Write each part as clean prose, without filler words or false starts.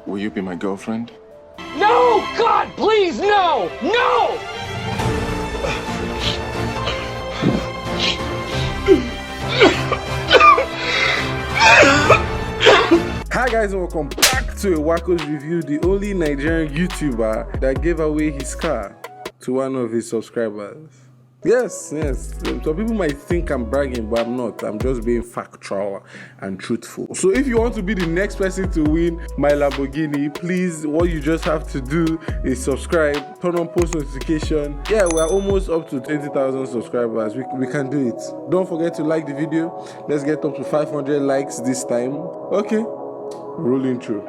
Will you be my girlfriend? No! God, please, no! No! Hi guys, and welcome back to a Wackos review, the only Nigerian YouTuber that gave away his car to one of his subscribers. Yes. Some people might think I'm bragging, but I'm not. I'm just being factual and truthful. So if you want to be the next person to win my Lamborghini, please, what you just have to do is subscribe, turn on post notification. Yeah, we're almost up to 20,000 subscribers. We can do it. Don't forget to like the video. Let's get up to 500 likes this time. Okay, rolling through.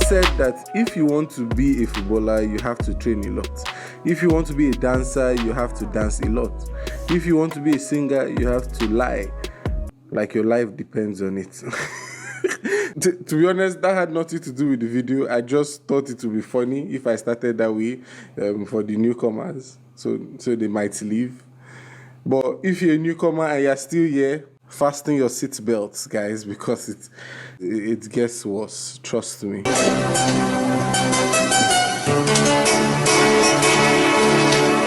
Said that if you want to be a footballer, you have to train a lot. If you want to be a dancer, you have to dance a lot. If you want to be a singer, you have to lie like your life depends on it. To be honest, that had nothing to do with the video. I just thought it would be funny if I started that way for the newcomers, so they might leave. But if you're a newcomer and you're still here, fasten your seat belts, guys, because it gets worse. Trust me.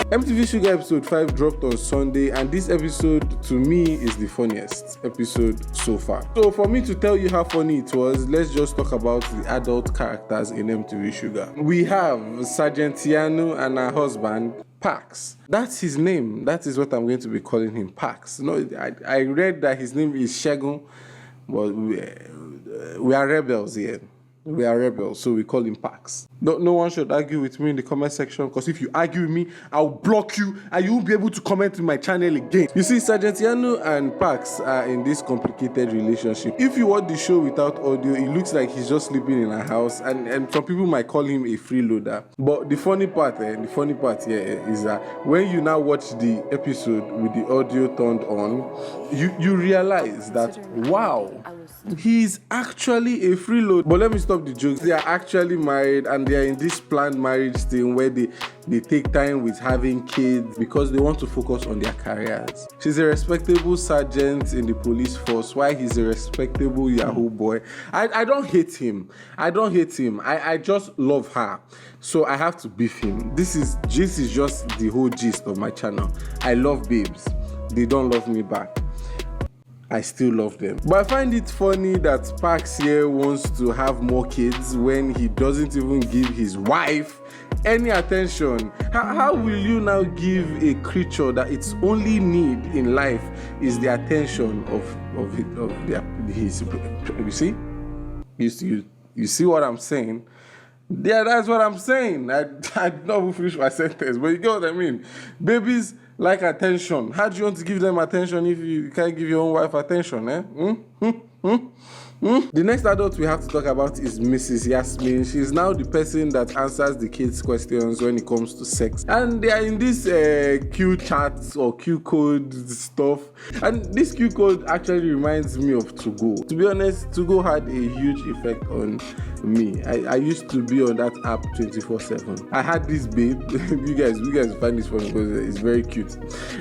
MTV Shuga episode 5 dropped on Sunday, and this episode to me is the funniest episode so far. So for me to tell you how funny it was, let's just talk about the adult characters in MTV Shuga. We have Sergeant Tianu and her husband, Pax. That's his name. That is what I'm going to be calling him, Pax. No, I read that his name is Shegun, but we are rebels here. We are rebels, so we call him Pax. No one should argue with me in the comment section, because if you argue with me, I'll block you and you won't be able to comment in my channel again. You see, Sergeant Yanu and Pax are in this complicated relationship. If you watch the show without audio, it looks like he's just sleeping in a house, and some people might call him a freeloader. But the funny part here is that when you now watch the episode with the audio turned on, you realize that, wow, he's actually a freeloader. But let me stop the jokes. They are actually married, and they are in this planned marriage thing where they take time with having kids because they want to focus on their careers. She's a respectable sergeant in the police force, while he's a respectable Yahoo boy. I don't hate him. I just love her. So I have to beef him. This is just the whole gist of my channel. I love babes. They don't love me back. I still love them. But I find it funny that Pax here wants to have more kids when he doesn't even give his wife any attention. How will you now give a creature that its only need in life is the attention of his? You see? You see what I'm saying? Yeah, that's what I'm saying. I did not even finish my sentence, but you get what I mean. Babies like attention. How do you want to give them attention if you can't give your own wife attention? The next adult we have to talk about is Mrs. Yasmin. She's now the person that answers the kids' questions when it comes to sex. And they are in this Q chat or Q code stuff. And this Q code actually reminds me of 2Go. To be honest, 2Go had a huge effect on me. I used to be on that app 24/7. I had this babe. you guys find this funny because it's very cute.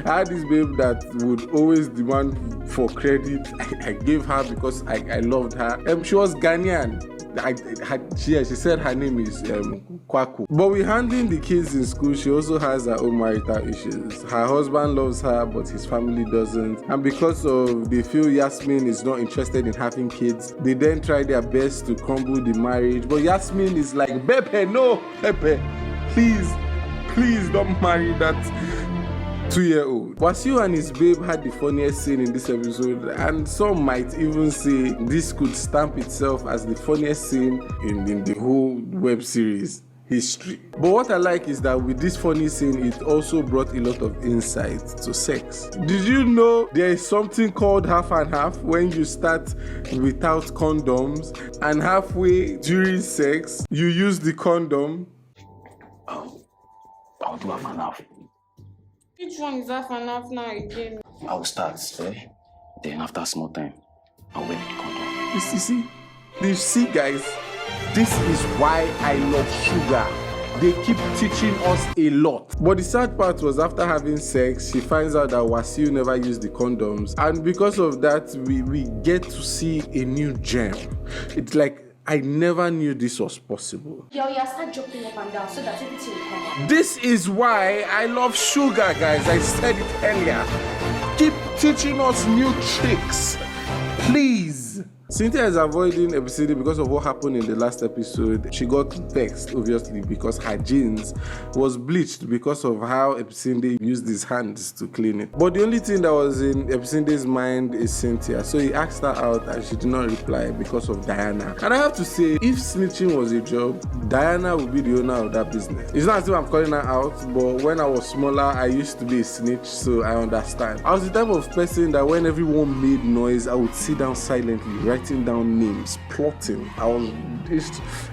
I had this babe that would always demand for credit. I gave her because I loved her. She was Ghanaian. She said her name is Kwaku. But with handling the kids in school, she also has her own marital issues. Her husband loves her, but his family doesn't. And because they feel Yasmin is not interested in having kids, they then try their best to crumble the marriage. But Yasmin is like, Bepe, no, Bepe, please don't marry that 2-year-old. Wasiu and his babe had the funniest scene in this episode, and some might even say this could stamp itself as the funniest scene in the whole web series history. But what I like is that with this funny scene, it also brought a lot of insight to sex. Did you know there is something called half and half, when you start without condoms and halfway during sex you use the condom? I'll do half and half. Which one is half and half now again? I'll start, then after small time, I'll wear the condom. You see, guys, this is why I love Shuga. They keep teaching us a lot. But the sad part was after having sex, she finds out that Wasiu never used the condoms. And because of that, we get to see a new gem. It's like, I never knew this was possible. Yo, start jumping up and down so that everything will come out. This is why I love Shuga, guys. I said it earlier. Keep teaching us new tricks, please. Cynthia is avoiding episode because of what happened in the last episode. She got vexed, obviously, because her jeans was bleached because of how Episinde used his hands to clean it. But the only thing that was in Episinde's mind is Cynthia. So he asked her out and she did not reply because of Diana. And I have to say, if snitching was a job, Diana would be the owner of that business. It's not as if I'm calling her out, but when I was smaller, I used to be a snitch, so I understand. I was the type of person that when everyone made noise, I would sit down silently, writing down names, plotting. I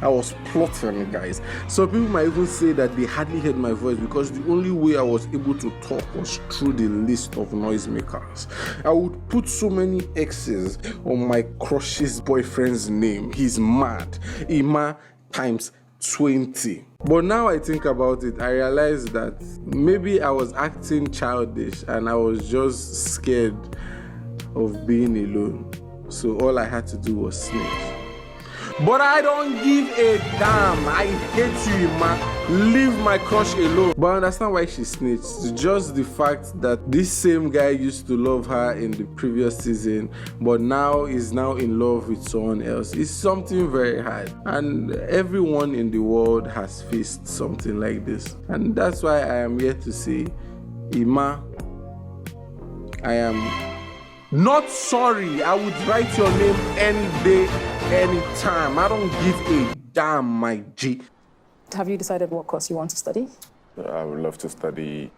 was plotting, guys. So people might even say that they hardly heard my voice because the only way I was able to talk was through the list of noisemakers. I would put so many X's on my crush's boyfriend's name. He's mad. Ima times 20. But now I think about it, I realize that maybe I was acting childish and I was just scared of being alone. So all I had to do was snitch. But I don't give a damn. I hate you, man. Leave my crush alone. But I understand why she snitched. Just the fact that this same guy used to love her in the previous season, but now is now in love with someone else. It's something very hard. And everyone in the world has faced something like this. And that's why I am here to say, Ima, I am not sorry. I would write your name any day, anytime. I don't give a damn, my G. Have you decided what course you want to study? I would love to study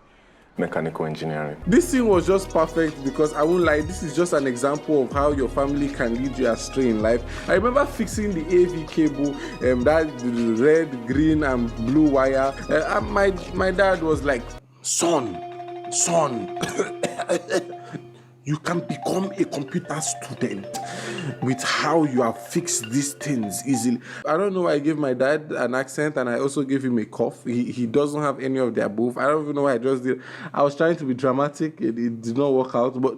mechanical engineering. This thing was just perfect because I won't lie, this is just an example of how your family can lead you astray in life. I remember fixing the AV cable, that red, green, and blue wire. My dad was like, son, you can become a computer student with how you have fixed these things easily. I don't know why I gave my dad an accent and I also gave him a cough. He doesn't have any of the above. I don't even know why I just did. I was trying to be dramatic. It did not work out. But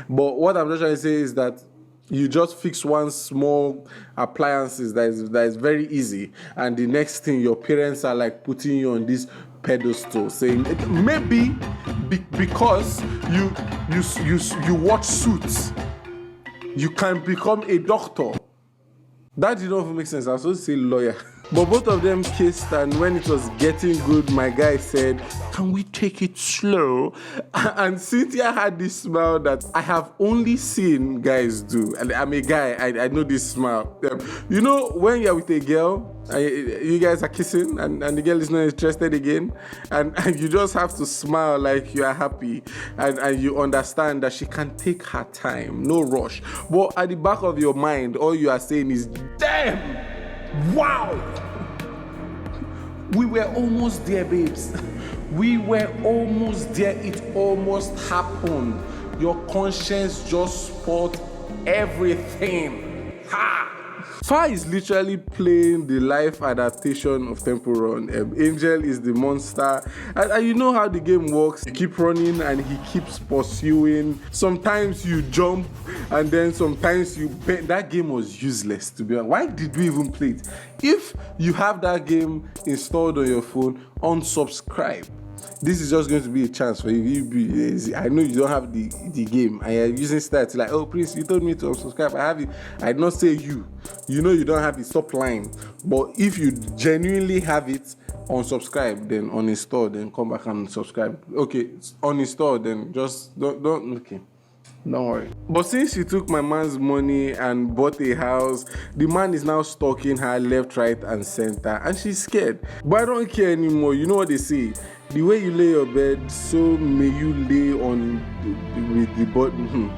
what I'm just trying to say is that you just fix one small appliances that is very easy, and the next thing your parents are like putting you on this pedestal, saying maybe because you watch Suits, you can become a doctor. That did not even make sense. I was supposed to say lawyer. But both of them kissed, and when it was getting good, my guy said, can we take it slow? And Cynthia had this smile that I have only seen guys do. And I'm a guy, I know this smile. You know, when you're with a girl, you guys are kissing, and the girl is not interested again, and you just have to smile like you are happy, and you understand that she can take her time, no rush. But at the back of your mind, all you are saying is, damn! Wow! We were almost there, babes. We were almost there. It almost happened. Your conscience just spoiled everything. Ha! Fa is literally playing the life adaptation of Temple Run. Angel is the monster. And you know how the game works. You keep running and he keeps pursuing. Sometimes you jump and then sometimes you bend. That game was useless, to be honest. Why did we even play it? If you have that game installed on your phone, unsubscribe. This is just going to be a chance for you. I know you don't have the game and you're using stats like, oh, Prince, you told me to unsubscribe. I have it. I did not say you. You know you don't have it. Stop lying. But if you genuinely have it, unsubscribe, then uninstall, then come back and subscribe. Okay, uninstall, then just don't. Okay. Don't worry. But since she took my man's money and bought a house, the man is now stalking her left, right, and center, and she's scared. But I don't care anymore. You know what they say? The way you lay your bed, so may you lay on with the bottom.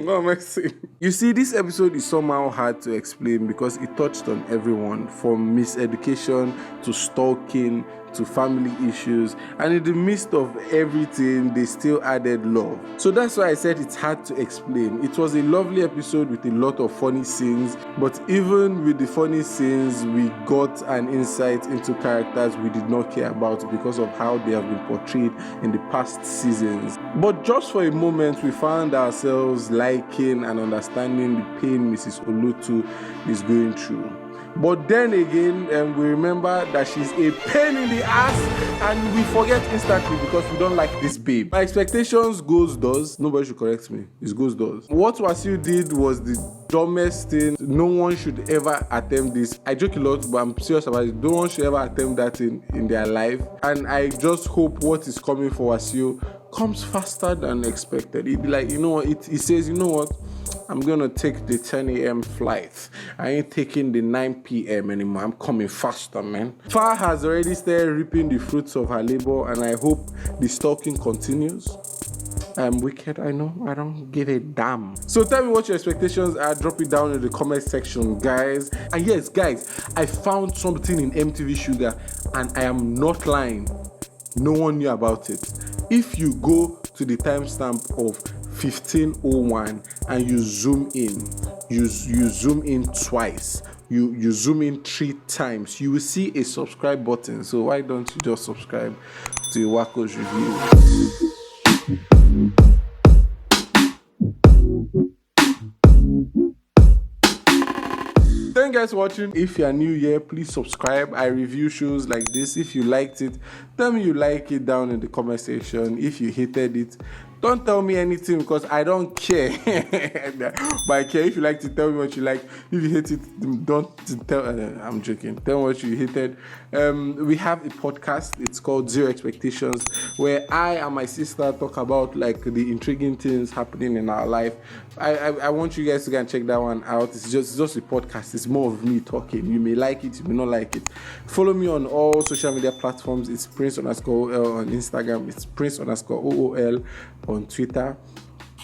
What am I saying? You see, this episode is somehow hard to explain because it touched on everyone, from miseducation to stalking to family issues, and in the midst of everything, they still added love. So that's why I said it's hard to explain. It was a lovely episode with a lot of funny scenes, but even with the funny scenes, we got an insight into characters we did not care about because of how they have been portrayed in the past seasons. But just for a moment, we found ourselves liking and understanding the pain Mrs. Olutu is going through. But then again, we remember that she's a pain in the ass, and we forget instantly because we don't like this babe. My expectations goes does. Nobody should correct me. It goes does. What Wasiu did was the dumbest thing. No one should ever attempt this. I joke a lot, but I'm serious about it. No one should ever attempt that in their life. And I just hope what is coming for Wasiu comes faster than expected. He'd be like, you know what? He says, you know what? I'm gonna take the 10 a.m. flight. I ain't taking the 9 p.m. anymore. I'm coming faster, man. Fa has already started reaping the fruits of her labor, and I hope the stalking continues. I'm wicked, I know. I don't give a damn. So tell me what your expectations are. Drop it down in the comment section, guys. And yes, guys, I found something in MTV Shuga, and I am not lying. No one knew about it. If you go to the timestamp of 15:01 and you zoom in, you zoom in twice, you zoom in 3 times, you will see a subscribe button. So why don't you just subscribe to Wackos Review? Thank you guys for watching. If you are new here, please subscribe. I review shows like this. If you liked it, tell me you like it down in the comment section. If you hated it, don't tell me anything because I don't care. But I care if you liked it, tell me what you like. If you hate it, don't tell. I'm joking. Tell me what you hated. We have a podcast. It's called Zero Expectations, where I and my sister talk about like the intriguing things happening in our life. I want you guys to go and check that one out. It's just a podcast. It's more of me talking. You may like it, you may not like it. Follow me on all social media platforms. It's Prince_OOL on Instagram. It's Prince_OOL on Twitter.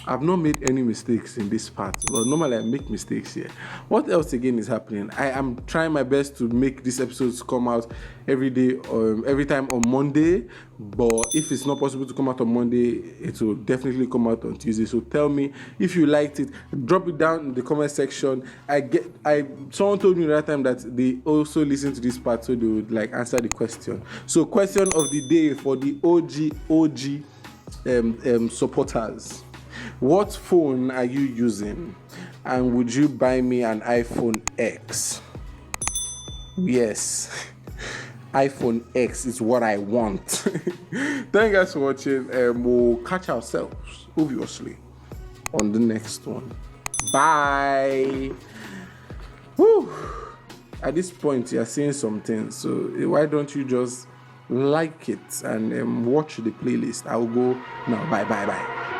I've not made any mistakes in this part, but normally I make mistakes here. What else again is happening? I am trying my best to make these episodes come out every day, every time on Monday. But if it's not possible to come out on Monday, it will definitely come out on Tuesday. So tell me if you liked it. Drop it down in the comment section. Someone told me the other time that they also listen to this part, so they would like answer the question. So question of the day for the OG supporters. What phone are you using, and would you buy me an iPhone X? Yes, iPhone X is what I want. Thank you guys for watching. We'll catch ourselves, obviously, on the next one. Bye. Woo. At this point, you're saying something, so why don't you just like it and watch the playlist? I'll go now. Bye.